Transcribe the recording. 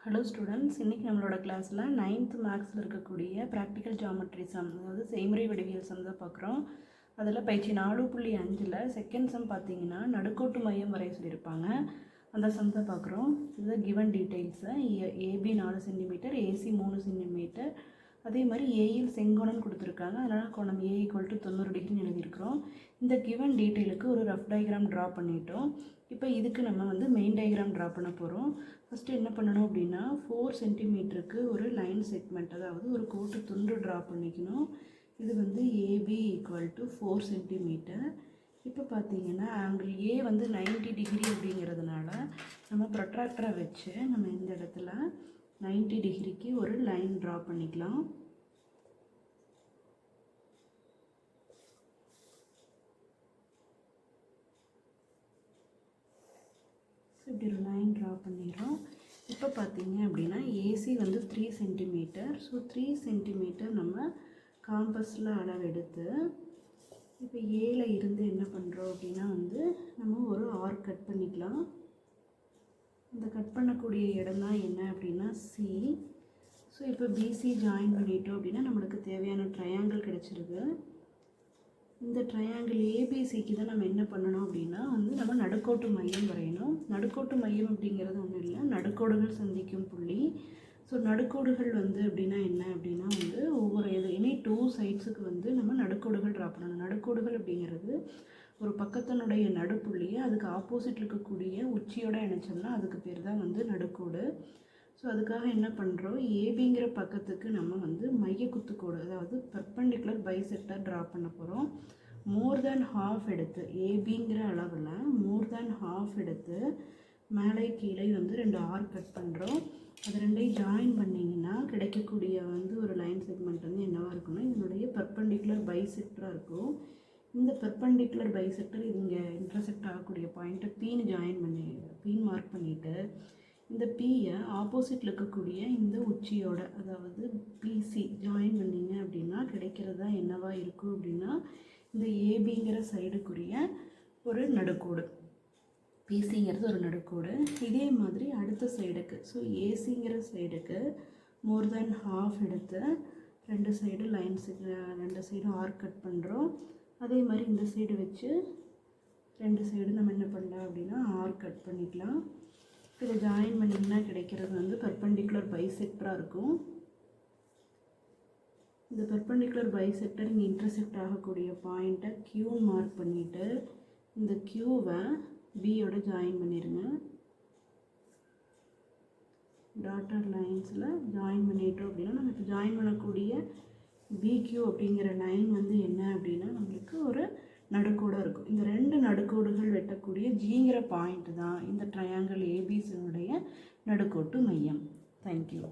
Hello students, இன்றைக்கி நம்மளோட கிளாஸில் 9th மேக்ஸில் இருக்கக்கூடிய ப்ராக்டிக்கல் ஜாமெட்ரி சம், அதாவது செய்முறை வடிவியல் சம் தான் பார்க்குறோம். அதில் பயிற்சி 4.5ல் செகண்ட் சம் பார்த்தீங்கன்னா நடுக்கோட்டு மையம் வரை சொல்லியிருப்பாங்க. அந்த சம் தான் பார்க்குறோம். இது கிவன் டீட்டெயில்ஸை ஏபி 4 சென்டிமீட்டர், ஏசி 3 சென்டிமீட்டர், அதே மாதிரி ஏயில் செங்கோணம் கொடுத்துருக்காங்க. அதனால் கோணம் ஏ ஈக்குவல் டு 90 டிகிரின்னு எழுதியிருக்கிறோம். இந்த கிவன் டீட்டெயிலுக்கு ஒரு ரஃப் டயக்ராம் ட்ரா பண்ணிட்டோம். இப்போ இதுக்கு நம்ம மெயின் டயக்ராம் ட்ரா பண்ண போகிறோம். ஃபஸ்ட்டு என்ன பண்ணணும் அப்படின்னா 4 சென்டிமீட்டருக்கு ஒரு லைன் செக்மெண்ட், அதாவது ஒரு கோட்டு துண்டு ட்ரா பண்ணிக்கணும். இது ஏபி ஈக்குவல் டு 4 சென்டிமீட்டர். இப்போ பார்த்தீங்கன்னா ஆங்கிள் ஏ 90 டிகிரி அப்படிங்கிறதுனால நம்ம ப்ரொட்ராக்டரை வச்சு நம்ம இந்த இடத்துல 90 டிகிரிக்கு ஒரு லைன் ட்ரா பண்ணிக்கலாம். இப்படி ஒரு லைன் ட்ரா பண்ணிடுறோம். இப்போ பார்த்தீங்க அப்படின்னா ஏசி 3 சென்டிமீட்டர். ஸோ 3 சென்டிமீட்டர் நம்ம காம்பஸில் அளவெடுத்து இப்போ ஏல இருந்து என்ன பண்ணுறோம் அப்படின்னா நம்ம ஒரு ஆர்க் கட் பண்ணிக்கலாம். இந்த கட் பண்ணக்கூடிய இடம் தான் என்ன அப்படின்னா சி. ஸோ இப்போ பிசி ஜாயின் பண்ணிட்டோம் அப்படின்னா நம்மளுக்கு தேவையான ட்ரையாங்கிள் கிடச்சிருக்கு. இந்த ட்ரையாங்கிள் ஏபிசிக்கு தான் நம்ம என்ன பண்ணணும் அப்படின்னா நம்ம நடுக்கோட்டு மையம் வரையணும். நடுக்கோட்டு மையம் அப்படிங்கிறது ஒன்றும் இல்லை, நடுக்கோடுகள் சந்திக்கும் புள்ளி. ஸோ நடுக்கோடுகள் அப்படின்னா என்ன அப்படின்னா ஒவ்வொரு எனி 2 சைட்ஸுக்கு நம்ம நடுக்கோடுகள் ட்ரா பண்ணணும். நடுக்கோடுகள் அப்படிங்கிறது ஒரு பக்கத்தினுடைய நடுப்புள்ளியை அதுக்கு ஆப்போசிட் இருக்கக்கூடிய உச்சியோட இணைச்சோம்னா அதுக்கு பேர் தான் நடுக்கோடு. ஸோ அதுக்காக என்ன பண்ணுறோம், ஏபிங்கிற பக்கத்துக்கு நம்ம மைய குத்துக்கோடு, அதாவது பெர்பெண்டிகுலர் பைசெக்டர் ட்ரா பண்ண போகிறோம். மோர் தேன் ஹாஃப் எடுத்து ஏபிங்கிற அளவில் மோர் தேன் ஹாஃப் எடுத்து மேலே கீழே 2 ஆர்க் கட் பண்ணுறோம். அது ரெண்டையும் ஜாயின் பண்ணிங்கன்னா கிடைக்கக்கூடிய ஒரு லைன் செக்மெண்ட் என்னவாக இருக்குன்னா இதனுடைய பெர்பெண்டிகுலர் பைசெக்டராக இருக்கும். இந்த பெர்பெண்டிகுலர் பைசெக்டர் இங்கே இன்டர்செக்ட் ஆகக்கூடிய பாயிண்ட்டை பீன் மார்க் பண்ணிவிட்டு இந்த பியை ஆப்போசிட்டில் இருக்கக்கூடிய இந்த உச்சியோட, அதாவது பிசி ஜாயின் பண்ணிங்க அப்படின்னா கிடைக்கிறது தான் என்னவாக இருக்கும் அப்படின்னா இந்த ஏபிங்கிற சைடுக்குரிய ஒரு நடுக்கோடு. பிசிங்கிறது ஒரு நடுக்கோடு. இதே மாதிரி அடுத்த சைடுக்கு, ஸோ ஏசிங்கிற சைடுக்கு மோர் தேன் ஹாஃப் எடுத்து 2 சைடு லைன்ஸு 2 சைடும் ஆர்க் கட் பண்ணுறோம். அதே மாதிரி இந்த சைடு வச்சு 2 சைடு நம்ம என்ன பண்ணலாம் அப்படின்னா ஆர்க் கட் பண்ணிக்கலாம். இதை ஜாயின் பண்ணிங்கன்னா கிடைக்கிறது பெர்பெண்டிகுலர் பைசெக்டராக இருக்கும். இந்த பெர்பெண்டிகுலர் பைசெக்டர் இங்கே இன்டர்செக்ட் ஆகக்கூடிய பாயிண்ட்டை கியூ மார்க் பண்ணிவிட்டு இந்த கியூவை பியோட ஜாயின் பண்ணிடுங்க. டாட்டர் லைன்ஸில் ஜாயின் பண்ணிட்டோம் அப்படின்னா நம்ம இப்போ ஜாயின் பண்ணக்கூடிய பிக்யூ அப்படிங்கிற லைன் என்ன அப்படின்னா நம்மளுக்கு ஒரு நடுக்கோடாக இருக்கும். இந்த 2 நடுக்கோடுகள் வெட்டக்கூடிய ஜிங்கிற பாயிண்ட் தான் இந்த ட்ரையாங்கிள் ஏபிசினுடைய நடுக்கோட்டு மையம். தேங்க்யூ.